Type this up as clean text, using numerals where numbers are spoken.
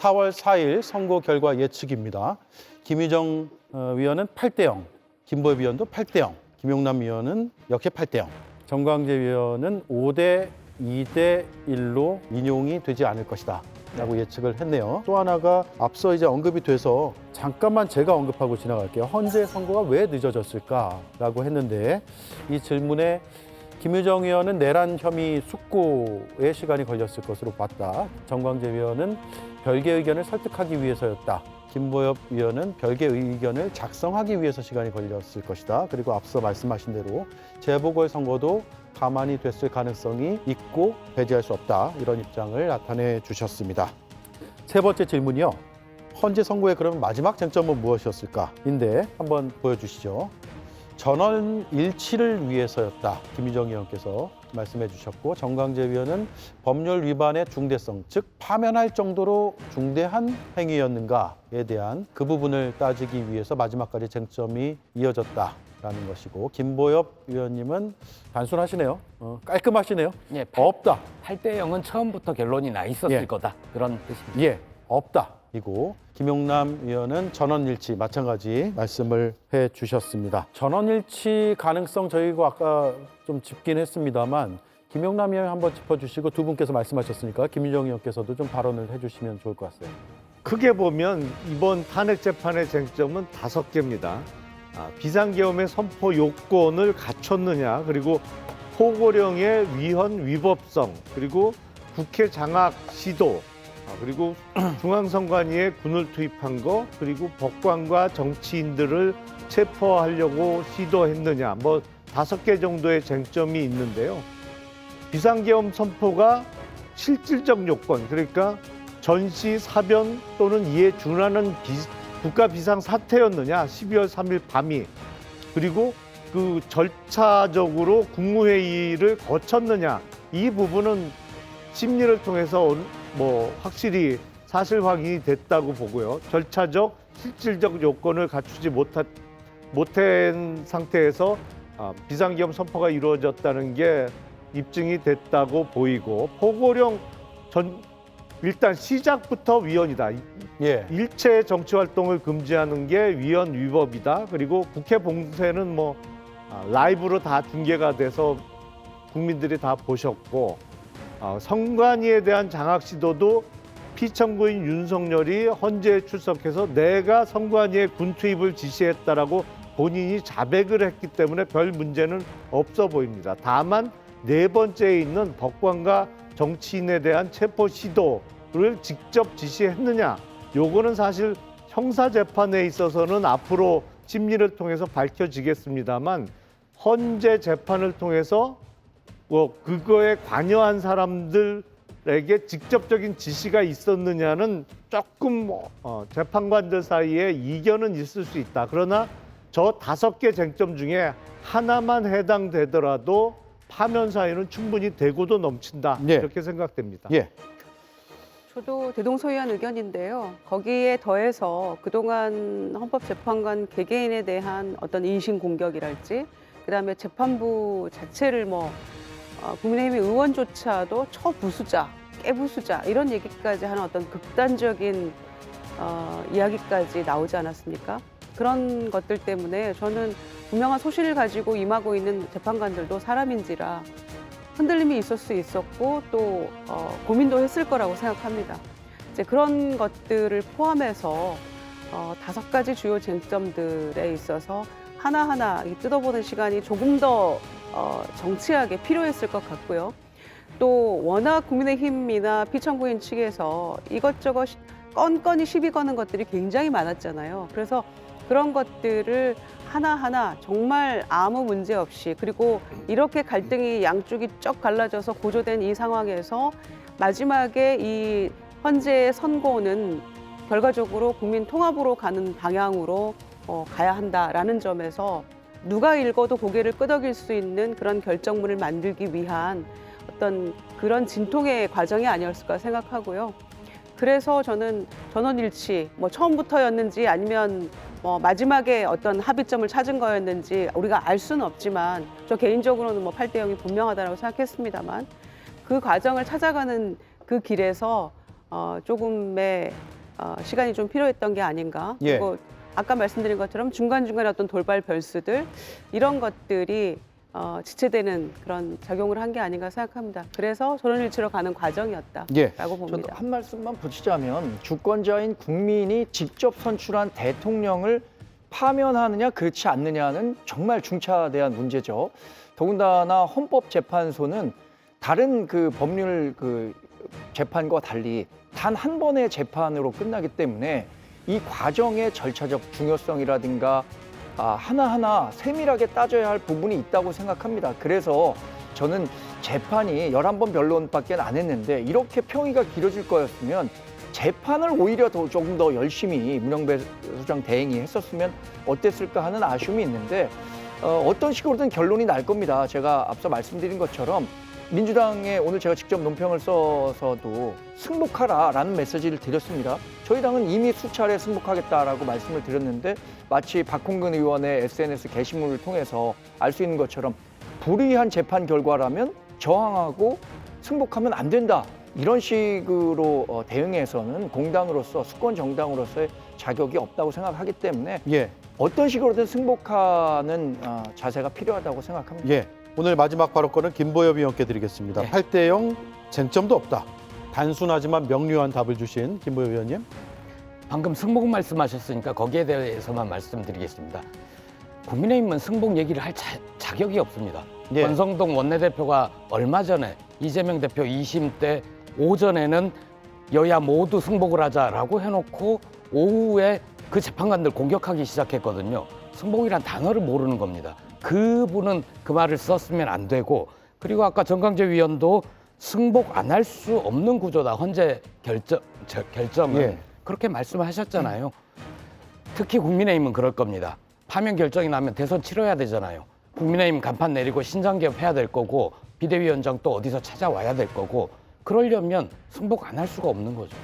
4월 4일 선거 결과 예측입니다. 김유정 위원은 8대0, 김보엽 위원도 8대0, 김용남 위원은 역시 8대0, 정광재 위원은 5대 2대 1로 인용이 되지 않을 것이다 라고 예측을 했네요. 또 하나가 앞서 이제 언급이 돼서 잠깐만 제가 언급하고 지나갈게요. 헌재 선거가 왜 늦어졌을까라고 했는데 이 질문에 김유정 의원은 내란 혐의 숙고에 시간이 걸렸을 것으로 봤다. 정광재 위원은 별개 의견을 설득하기 위해서였다. 김보엽 위원은 별개 의견을 작성하기 위해서 시간이 걸렸을 것이다. 그리고 앞서 말씀하신 대로 재보궐선거도 가만히 됐을 가능성이 있고 배제할 수 없다. 이런 입장을 나타내 주셨습니다. 세 번째 질문이요. 헌재 선거의 그러면 마지막 쟁점은 무엇이었을까?인데 한번 보여주시죠. 전원 일치를 위해서였다. 김유정 의원께서 말씀해 주셨고 정광재 위원은 법률 위반의 중대성, 즉 파면할 정도로 중대한 행위였는가에 대한 그 부분을 따지기 위해서 마지막까지 쟁점이 이어졌다라는 것이고 김보엽 위원님은 단순하시네요. 깔끔하시네요. 예, 없다. 8대0은 처음부터 결론이 나 있었을 예. 거다. 그런 뜻입니다. 예, 없다. 이고 김용남 위원은 전원일치 마찬가지 말씀을 해 주셨습니다. 전원일치 가능성 저희가 아까 좀 짚긴 했습니다만 김용남 위원 한번 짚어주시고 두 분께서 말씀하셨으니까 김유정 의원께서도 좀 발언을 해주시면 좋을 것 같아요. 크게 보면 이번 탄핵 재판의 쟁점은 5개입니다. 비상계엄의 선포 요건을 갖췄느냐, 그리고 포고령의 위헌 위법성, 그리고 국회 장악 시도, 그리고 중앙선관위에 군을 투입한 거, 그리고 법관과 정치인들을 체포하려고 시도했느냐, 뭐 5개 정도의 쟁점이 있는데요. 비상계엄 선포가 실질적 요건, 그러니까 전시, 사변 또는 이에 준하는 국가 비상 사태였느냐, 12월 3일 밤이, 그리고 그 절차적으로 국무회의를 거쳤느냐, 이 부분은 심리를 통해서 뭐 확실히 사실 확인이 됐다고 보고요. 절차적, 실질적 요건을 갖추지 못한 상태에서 비상계엄 선포가 이루어졌다는 게 입증이 됐다고 보이고, 포고령 일단 시작부터 위헌이다. 예. 일체 정치 활동을 금지하는 게 위헌 위법이다. 그리고 국회 봉쇄는 뭐 라이브로 다 중계가 돼서 국민들이 다 보셨고, 선관위에 대한 장악 시도도 피청구인 윤석열이 헌재에 출석해서 내가 선관위에 군 투입을 지시했다라고 본인이 자백을 했기 때문에 별 문제는 없어 보입니다. 다만 4번째에 있는 법관과 정치인에 대한 체포 시도를 직접 지시했느냐, 요거는 사실 형사재판에 있어서는 앞으로 심리를 통해서 밝혀지겠습니다만, 헌재 재판을 통해서 그거에 관여한 사람들에게 직접적인 지시가 있었느냐는 조금 재판관들 사이에 이견은 있을 수 있다. 그러나 저 5개 쟁점 중에 하나만 해당되더라도 파면 사유는 충분히 되고도 넘친다. 예. 이렇게 생각됩니다. 예. 저도 대동소이한 의견인데요. 거기에 더해서 그동안 헌법재판관 개개인에 대한 어떤 인신공격이랄지, 그다음에 재판부 자체를 국민의힘 의원조차도 처부수자, 깨부수자 이런 얘기까지 하는 어떤 극단적인 이야기까지 나오지 않았습니까? 그런 것들 때문에 저는 분명한 소신을 가지고 임하고 있는 재판관들도 사람인지라 흔들림이 있을 수 있었고 또 고민도 했을 거라고 생각합니다. 이제 그런 것들을 포함해서 5가지 주요 쟁점들에 있어서 하나하나 뜯어보는 시간이 조금 더 정치하게 필요했을 것 같고요. 또 워낙 국민의힘이나 피청구인 측에서 이것저것 건건이 시비 거는 것들이 굉장히 많았잖아요. 그래서 그런 것들을 하나하나 정말 아무 문제 없이, 그리고 이렇게 갈등이 양쪽이 쩍 갈라져서 고조된 이 상황에서 마지막에 이 헌재의 선고는 결과적으로 국민 통합으로 가는 방향으로 가야 한다라는 점에서 누가 읽어도 고개를 끄덕일 수 있는 그런 결정문을 만들기 위한 어떤 그런 진통의 과정이 아니었을까 생각하고요. 그래서 저는 전원일치, 처음부터였는지 아니면 마지막에 어떤 합의점을 찾은 거였는지 우리가 알 수는 없지만, 저 개인적으로는 8대0이 분명하다고 생각했습니다만, 그 과정을 찾아가는 그 길에서 조금의 시간이 좀 필요했던 게 아닌가. 예. 그리고 아까 말씀드린 것처럼 중간중간에 어떤 돌발 변수들 이런 것들이 지체되는 그런 작용을 한 게 아닌가 생각합니다. 그래서 전원일치로 가는 과정이었다라고 예. 저도 봅니다. 한 말씀만 붙이자면 주권자인 국민이 직접 선출한 대통령을 파면하느냐 그렇지 않느냐는 정말 중차대한 문제죠. 더군다나 헌법재판소는 다른 그 법률 그 재판과 달리 단 한 번의 재판으로 끝나기 때문에 이 과정의 절차적 중요성이라든가 하나하나 세밀하게 따져야 할 부분이 있다고 생각합니다. 그래서 저는 재판이 11번 변론밖에 안 했는데 이렇게 평의가 길어질 거였으면 재판을 오히려 조금 더 열심히 문영배 소장 대행이 했었으면 어땠을까 하는 아쉬움이 있는데 어떤 식으로든 결론이 날 겁니다. 제가 앞서 말씀드린 것처럼 민주당에 오늘 제가 직접 논평을 써서도 승복하라라는 메시지를 드렸습니다. 저희 당은 이미 수차례 승복하겠다라고 말씀을 드렸는데 마치 박홍근 의원의 SNS 게시물을 통해서 알 수 있는 것처럼 불이한 재판 결과라면 저항하고 승복하면 안 된다. 이런 식으로 대응해서는 공당으로서 수권 정당으로서의 자격이 없다고 생각하기 때문에 예. 어떤 식으로든 승복하는 자세가 필요하다고 생각합니다. 예. 오늘 마지막 발언권은 김보엽 의원께 드리겠습니다. 네. 8대0 쟁점도 없다. 단순하지만 명료한 답을 주신 김보엽 의원님. 방금 승복 말씀하셨으니까 거기에 대해서만 말씀드리겠습니다. 국민의힘은 승복 얘기를 할 자격이 없습니다. 예. 권성동 원내대표가 얼마 전에 이재명 대표 2심 때 오전에는 여야 모두 승복을 하자라고 해놓고 오후에 그 재판관들 공격하기 시작했거든요. 승복이란 단어를 모르는 겁니다. 그분은 그 말을 썼으면 안 되고, 그리고 아까 정강재 위원도 승복 안 할 수 없는 구조다. 헌재 결정은 예. 그렇게 말씀하셨잖아요. 특히 국민의힘은 그럴 겁니다. 파면 결정이 나면 대선 치러야 되잖아요. 국민의힘 간판 내리고 신장개업 해야 될 거고 비대위원장 또 어디서 찾아와야 될 거고, 그러려면 승복 안 할 수가 없는 거죠.